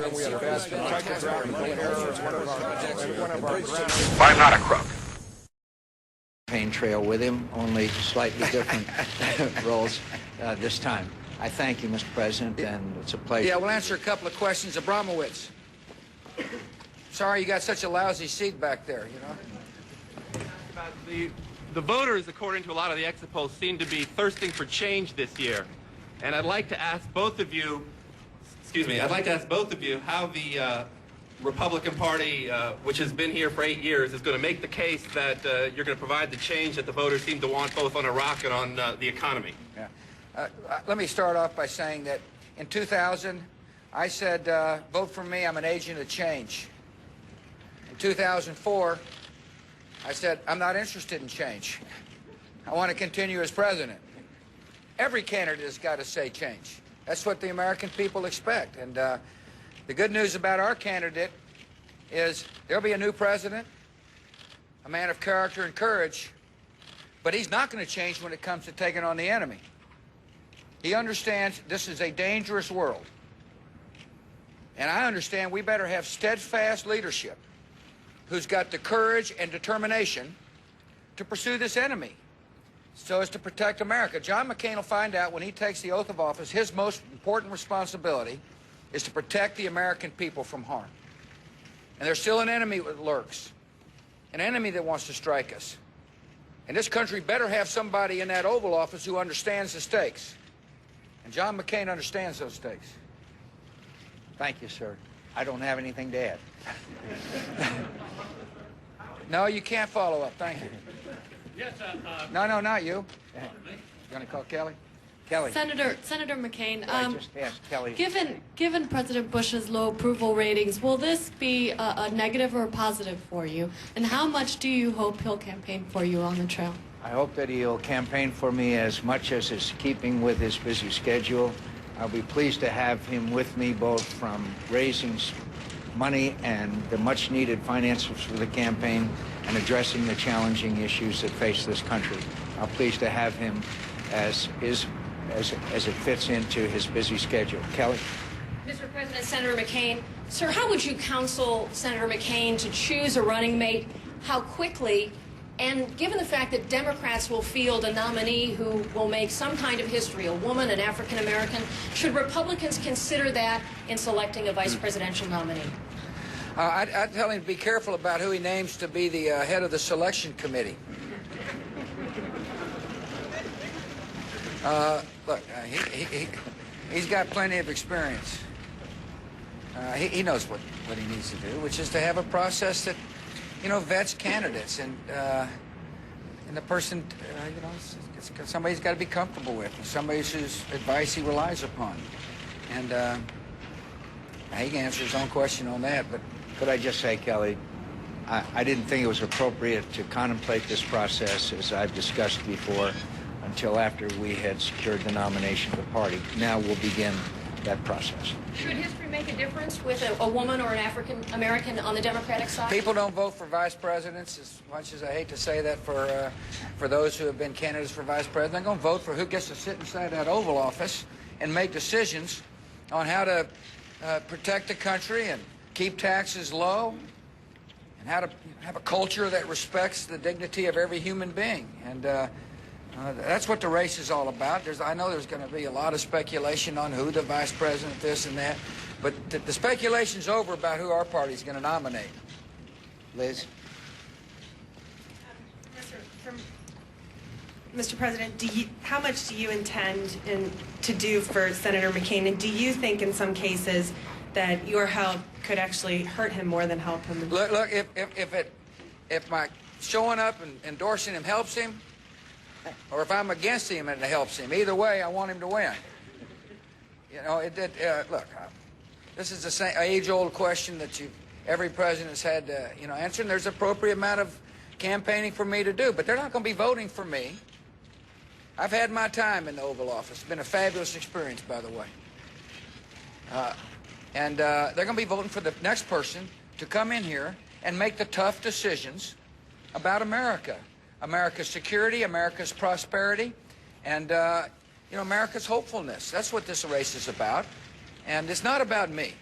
I'm not a crook. Campaign trail with him, only slightly different roles this time. I thank you, Mr. President, and it's a pleasure. Yeah, we'll answer a couple of questions. Abramowitz. Sorry you got such a lousy seat back there, you know. The voters, according to a lot of the exit polls, seem to be thirsting for change this year. And I'd like to ask both of you, how the Republican Party, which has been here for 8 years, is going to make the case that you're going to provide the change that the voters seem to want both on Iraq and on the economy. Yeah. Let me start off by saying that in 2000, I said, vote for me, I'm an agent of change. In 2004, I said, I'm not interested in change. I want to continue as president. Every candidate has got to say change. That's what the American people expect. And the good news about our candidate is there'll be a new president, a man of character and courage, but he's not going to change when it comes to taking on the enemy. He understands this is a dangerous world. And I understand we better have steadfast leadership who's got the courage and determination to pursue this enemy so as to protect America. John McCain will find out when he takes the oath of office, his most important responsibility is to protect the American people from harm. And there's still an enemy that lurks, an enemy that wants to strike us. And this country better have somebody in that Oval Office who understands the stakes. And John McCain understands those stakes. Thank you, sir. I don't have anything to add. No, you can't follow up. Thank you. Yes, No, not you. You going to call Kelly? Kelly. Senator McCain, I just asked Kelly. given President Bush's low approval ratings, will this be a negative or a positive for you? And how much do you hope he'll campaign for you on the trail? I hope that he'll campaign for me as much as is keeping with his busy schedule. I'll be pleased to have him with me both from raising money and the much-needed finances for the campaign and addressing the challenging issues that face this country. I'm pleased to have him as it fits into his busy schedule. Kelly? Mr. President, Senator McCain, sir, how would you counsel Senator McCain to choose a running mate? How quickly? And given the fact that Democrats will field a nominee who will make some kind of history, a woman, an African American, should Republicans consider that in selecting a vice presidential nominee? I'd tell him to be careful about who he names to be the head of the selection committee. Look, he's got plenty of experience. He knows what he needs to do, which is to have a process that, you know, vets candidates and the person, you know, somebody's got to be comfortable with, somebody whose advice he relies upon. And he can answer his own question on that, but Could I just say, Kelly, I didn't think it was appropriate to contemplate this process, as I've discussed before, until after we had secured the nomination of the party. Now we'll begin that process. Should history make a difference with a woman or an African American on the Democratic side? People don't vote for vice presidents, as much as I hate to say that for those who have been candidates for vice president. They're going to vote for who gets to sit inside that Oval Office and make decisions on how to protect the country and keep taxes low and how to have a culture that respects the dignity of every human being. And that's what the race is all about. I know there's going to be a lot of speculation on who the vice president, this and that, but the speculation's over about who our party's going to nominate. Liz? Mr. President, how much do you intend to do for Senator McCain, and do you think in some cases that your help could actually hurt him more than help him? Look, if my showing up and endorsing him helps him, or if I'm against him and it helps him, either way, I want him to win. You know, look, this is the same age-old question that every president's had to, you know, answer, and there's an appropriate amount of campaigning for me to do, but they're not going to be voting for me. I've had my time in the Oval Office. It's been a fabulous experience, by the way. And they're going to be voting for the next person to come in here and make the tough decisions about America. America's security, America's prosperity, and, you know, America's hopefulness. That's what this race is about. And it's not about me.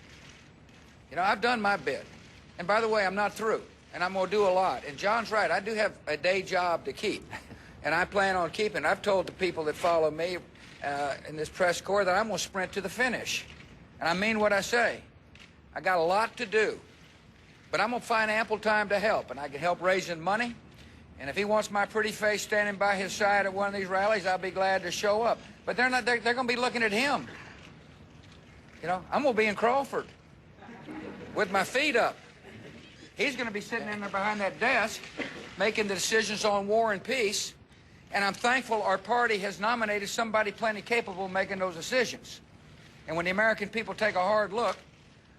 You know, I've done my bit. And by the way, I'm not through. And I'm going to do a lot. And John's right. I do have a day job to keep. And I plan on keeping. I've told the people that follow me in this press corps that I'm going to sprint to the finish. And I mean what I say. I got a lot to do. But I'm going to find ample time to help. And I can help raising money. And if he wants my pretty face standing by his side at one of these rallies, I'll be glad to show up. But they're going to be looking at him. You know, I'm going to be in Crawford with my feet up. He's going to be sitting in there behind that desk making the decisions on war and peace. And I'm thankful our party has nominated somebody plenty capable of making those decisions. And when the American people take a hard look,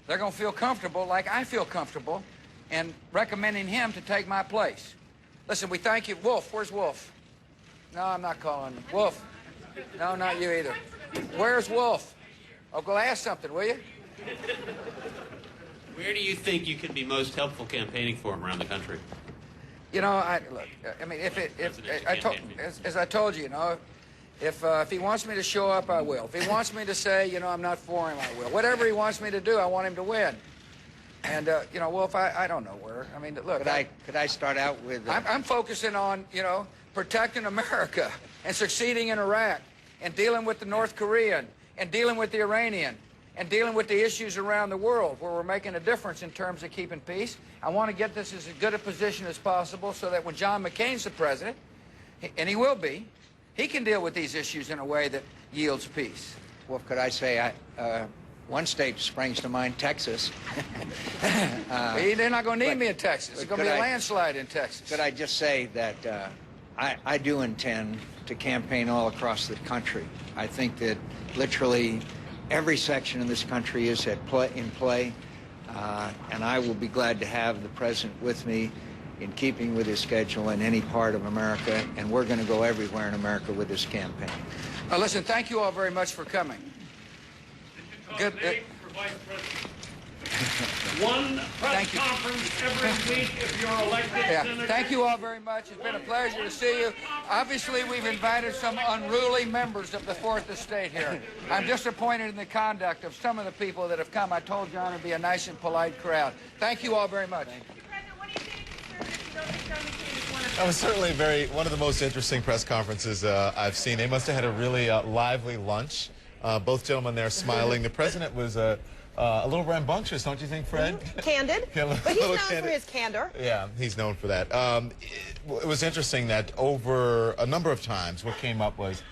they're going to feel comfortable, like I feel comfortable, in recommending him to take my place. Listen, we thank you. Wolf, where's Wolf? No, I'm not calling him. Wolf. No, not you either. Where's Wolf? Oh, go ask something, will you? Where do you think you could be most helpful campaigning for him around the country? You know, look. I mean, as I told you, you know, if he wants me to show up, I will. If he wants me to say, you know, I'm not for him, I will. Whatever he wants me to do, I want him to win. And you know, Wolf, I don't know where. I mean, look. Could I start out with? I'm focusing on, you know, protecting America and succeeding in Iraq and dealing with the North Korean and dealing with the Iranian and dealing with the issues around the world where we're making a difference in terms of keeping peace. I want to get this as good a position as possible so that when John McCain's the president, and he will be, he can deal with these issues in a way that yields peace. Well, could I say, one state springs to mind, Texas. They're not going to need me in Texas. There's going to be a landslide in Texas. Could I just say that I do intend to campaign all across the country. I think that literally every section of this country is in play, and I will be glad to have the president with me in keeping with his schedule in any part of America, and we're going to go everywhere in America with this campaign. Listen, thank you all very much for coming. Good. For Vice President. One press conference every week if you're elected. Yeah. Thank you all very much. It's been a pleasure to see you. Obviously, we've invited some unruly members of the Fourth Estate here. I'm disappointed in the conduct of some of the people that have come. I told John it'd be a nice and polite crowd. Thank you all very much. That was certainly one of the most interesting press conferences I've seen. They must have had a really lively lunch. Both gentlemen there smiling. The president was a little rambunctious, don't you think, Fred? Candid. But he's known for his candor. Yeah, he's known for that. It was interesting that over a number of times what came up was